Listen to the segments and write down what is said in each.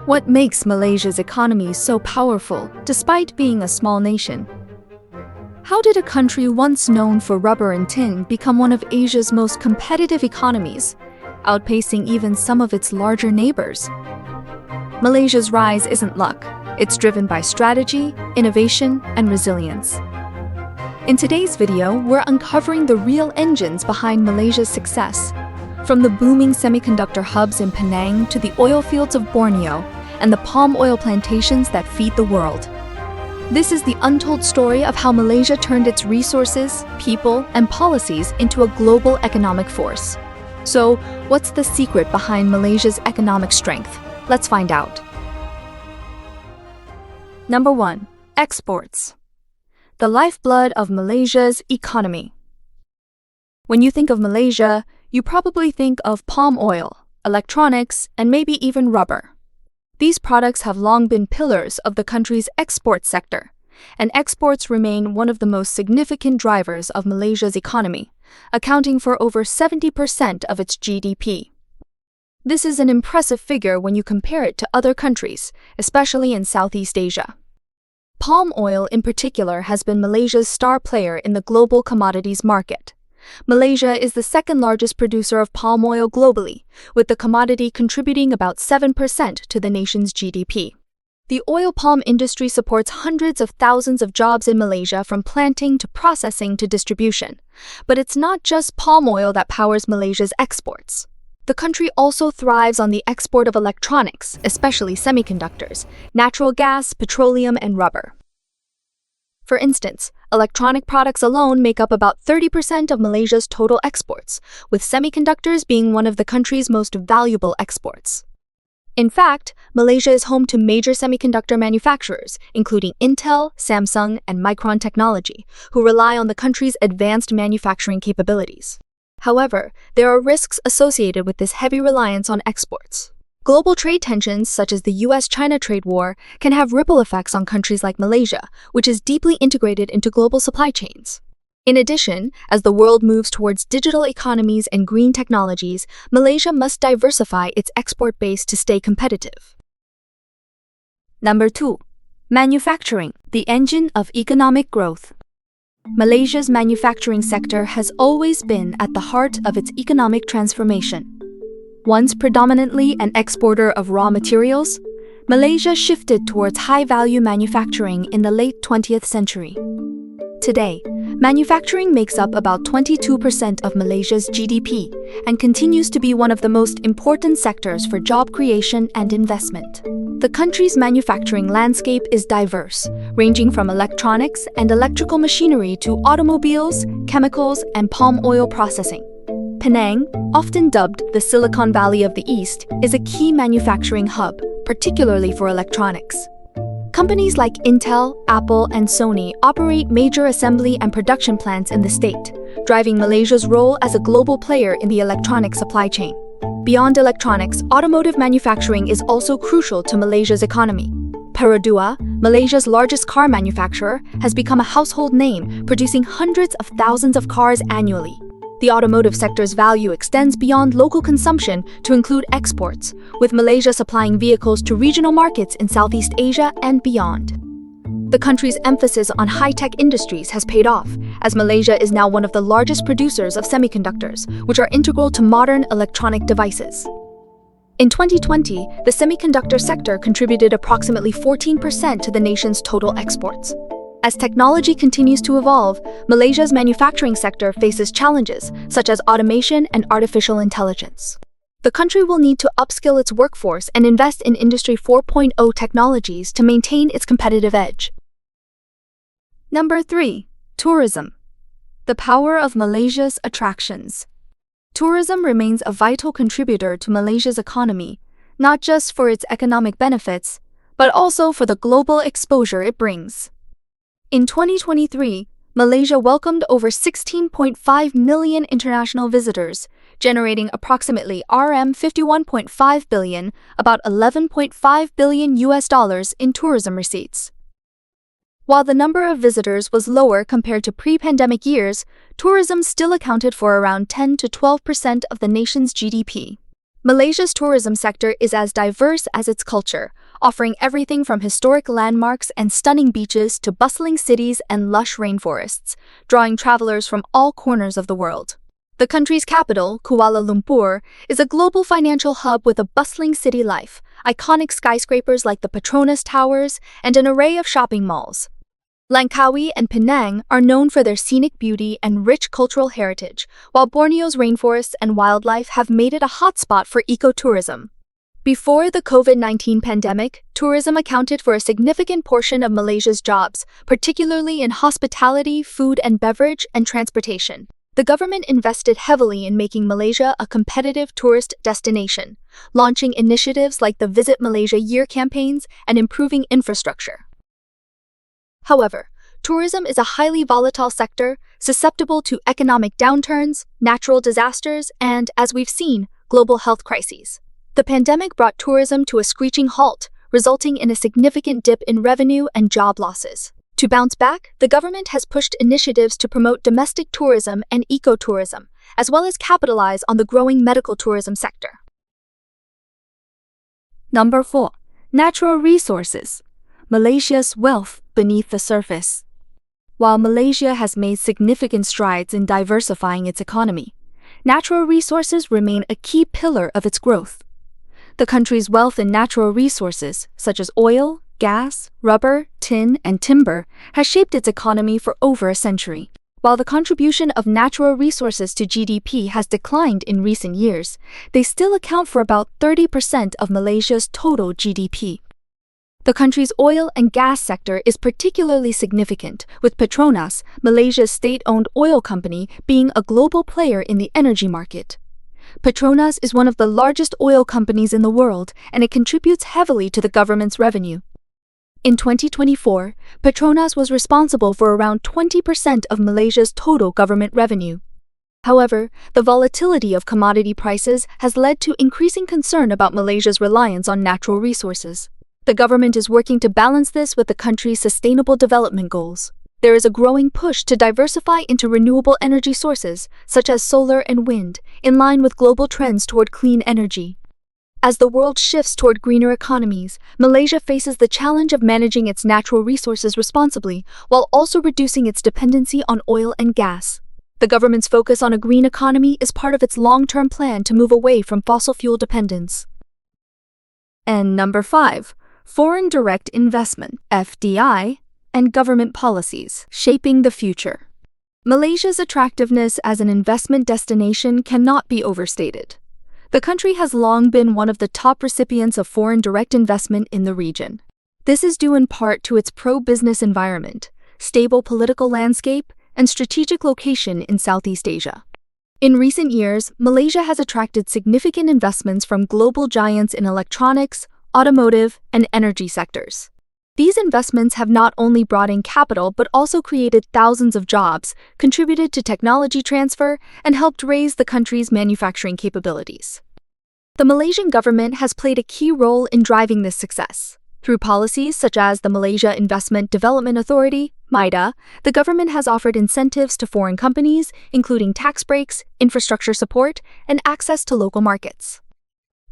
What makes Malaysia's economy so powerful, despite being a small nation? How did a country once known for rubber and tin become one of Asia's most competitive economies, outpacing even some of its larger neighbors? Malaysia's rise isn't luck. It's driven by strategy, innovation, and resilience. In today's video, we're uncovering the real engines behind Malaysia's success. From the booming semiconductor hubs in Penang to the oil fields of Borneo and the palm oil plantations that feed the world. This is the untold story of how Malaysia turned its resources, people, and policies into a global economic force. So, what's the secret behind Malaysia's economic strength? Let's find out. Number 1. Exports. The lifeblood of Malaysia's economy. When you think of Malaysia, you probably think of palm oil, electronics, and maybe even rubber. These products have long been pillars of the country's export sector, and exports remain one of the most significant drivers of Malaysia's economy, accounting for over 70% of its GDP. This is an impressive figure when you compare it to other countries, especially in Southeast Asia. Palm oil in particular has been Malaysia's star player in the global commodities market. Malaysia is the second largest producer of palm oil globally, with the commodity contributing about 7% to the nation's GDP. The oil palm industry supports hundreds of thousands of jobs in Malaysia from planting to processing to distribution. But it's not just palm oil that powers Malaysia's exports. The country also thrives on the export of electronics, especially semiconductors, natural gas, petroleum, and rubber. For instance, electronic products alone make up about 30% of Malaysia's total exports, with semiconductors being one of the country's most valuable exports. In fact, Malaysia is home to major semiconductor manufacturers, including Intel, Samsung, and Micron Technology, who rely on the country's advanced manufacturing capabilities. However, there are risks associated with this heavy reliance on exports. Global trade tensions, such as the US-China trade war, can have ripple effects on countries like Malaysia, which is deeply integrated into global supply chains. In addition, as the world moves towards digital economies and green technologies, Malaysia must diversify its export base to stay competitive. Number 2. Manufacturing, the engine of economic growth. Malaysia's manufacturing sector has always been at the heart of its economic transformation. Once predominantly an exporter of raw materials, Malaysia shifted towards high-value manufacturing in the late 20th century. Today, manufacturing makes up about 22% of Malaysia's GDP and continues to be one of the most important sectors for job creation and investment. The country's manufacturing landscape is diverse, ranging from electronics and electrical machinery to automobiles, chemicals, and palm oil processing. Penang, often dubbed the Silicon Valley of the East, is a key manufacturing hub, particularly for electronics. Companies like Intel, Apple, and Sony operate major assembly and production plants in the state, driving Malaysia's role as a global player in the electronic supply chain. Beyond electronics, automotive manufacturing is also crucial to Malaysia's economy. Perodua, Malaysia's largest car manufacturer, has become a household name, producing hundreds of thousands of cars annually. The automotive sector's value extends beyond local consumption to include exports, with Malaysia supplying vehicles to regional markets in Southeast Asia and beyond. The country's emphasis on high-tech industries has paid off, as Malaysia is now one of the largest producers of semiconductors, which are integral to modern electronic devices. In 2020, the semiconductor sector contributed approximately 14% to the nation's total exports. As technology continues to evolve, Malaysia's manufacturing sector faces challenges such as automation and artificial intelligence. The country will need to upskill its workforce and invest in Industry 4.0 technologies to maintain its competitive edge. Number 3. Tourism. The power of Malaysia's attractions. Tourism remains a vital contributor to Malaysia's economy, not just for its economic benefits, but also for the global exposure it brings. In 2023, Malaysia welcomed over 16.5 million international visitors, generating approximately RM51.5 billion, about $11.5 billion in tourism receipts. While the number of visitors was lower compared to pre-pandemic years, tourism still accounted for around 10 to 12% of the nation's GDP. Malaysia's tourism sector is as diverse as its culture, offering everything from historic landmarks and stunning beaches to bustling cities and lush rainforests, drawing travelers from all corners of the world. The country's capital, Kuala Lumpur, is a global financial hub with a bustling city life, iconic skyscrapers like the Petronas Towers, and an array of shopping malls. Langkawi and Penang are known for their scenic beauty and rich cultural heritage, while Borneo's rainforests and wildlife have made it a hotspot for ecotourism. Before the COVID-19 pandemic, tourism accounted for a significant portion of Malaysia's jobs, particularly in hospitality, food and beverage, and transportation. The government invested heavily in making Malaysia a competitive tourist destination, launching initiatives like the Visit Malaysia Year campaigns and improving infrastructure. However, tourism is a highly volatile sector, susceptible to economic downturns, natural disasters, and, as we've seen, global health crises. The pandemic brought tourism to a screeching halt, resulting in a significant dip in revenue and job losses. To bounce back, the government has pushed initiatives to promote domestic tourism and ecotourism, as well as capitalize on the growing medical tourism sector. Number 4. Natural resources. Malaysia's wealth beneath the surface. While Malaysia has made significant strides in diversifying its economy, natural resources remain a key pillar of its growth. The country's wealth in natural resources, such as oil, gas, rubber, tin, and timber, has shaped its economy for over a century. While the contribution of natural resources to GDP has declined in recent years, they still account for about 30% of Malaysia's total GDP. The country's oil and gas sector is particularly significant, with Petronas, Malaysia's state-owned oil company, being a global player in the energy market. Petronas is one of the largest oil companies in the world, and it contributes heavily to the government's revenue. In 2024, Petronas was responsible for around 20% of Malaysia's total government revenue. However, the volatility of commodity prices has led to increasing concern about Malaysia's reliance on natural resources. The government is working to balance this with the country's sustainable development goals. There is a growing push to diversify into renewable energy sources, such as solar and wind, in line with global trends toward clean energy. As the world shifts toward greener economies, Malaysia faces the challenge of managing its natural resources responsibly, while also reducing its dependency on oil and gas. The government's focus on a green economy is part of its long-term plan to move away from fossil fuel dependence. And number 5. Foreign direct investment, FDI, and government policies shaping the future. Malaysia's attractiveness as an investment destination cannot be overstated. The country has long been one of the top recipients of foreign direct investment in the region. This is due in part to its pro-business environment, stable political landscape, and strategic location in Southeast Asia. In recent years, Malaysia has attracted significant investments from global giants in electronics, automotive, and energy sectors. These investments have not only brought in capital but also created thousands of jobs, contributed to technology transfer, and helped raise the country's manufacturing capabilities. The Malaysian government has played a key role in driving this success. Through policies such as the Malaysia Investment Development Authority, MIDA, the government has offered incentives to foreign companies, including tax breaks, infrastructure support, and access to local markets.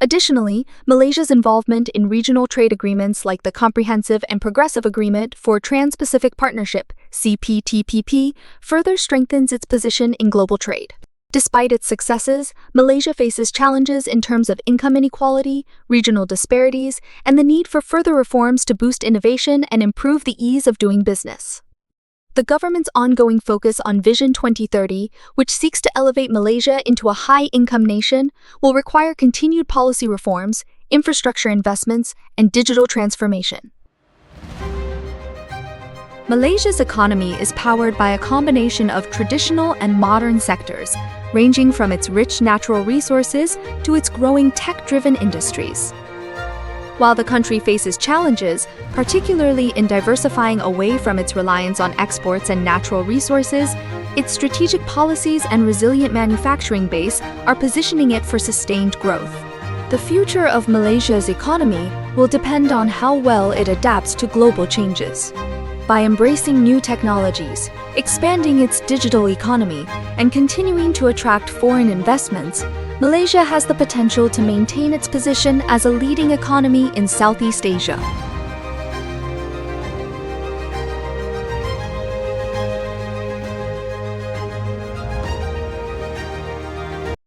Additionally, Malaysia's involvement in regional trade agreements like the Comprehensive and Progressive Agreement for Trans-Pacific Partnership, CPTPP, further strengthens its position in global trade. Despite its successes, Malaysia faces challenges in terms of income inequality, regional disparities, and the need for further reforms to boost innovation and improve the ease of doing business. The government's ongoing focus on Vision 2030, which seeks to elevate Malaysia into a high-income nation, will require continued policy reforms, infrastructure investments, and digital transformation. Malaysia's economy is powered by a combination of traditional and modern sectors, ranging from its rich natural resources to its growing tech-driven industries. While the country faces challenges, particularly in diversifying away from its reliance on exports and natural resources, its strategic policies and resilient manufacturing base are positioning it for sustained growth. The future of Malaysia's economy will depend on how well it adapts to global changes. By embracing new technologies, expanding its digital economy, and continuing to attract foreign investments, Malaysia has the potential to maintain its position as a leading economy in Southeast Asia.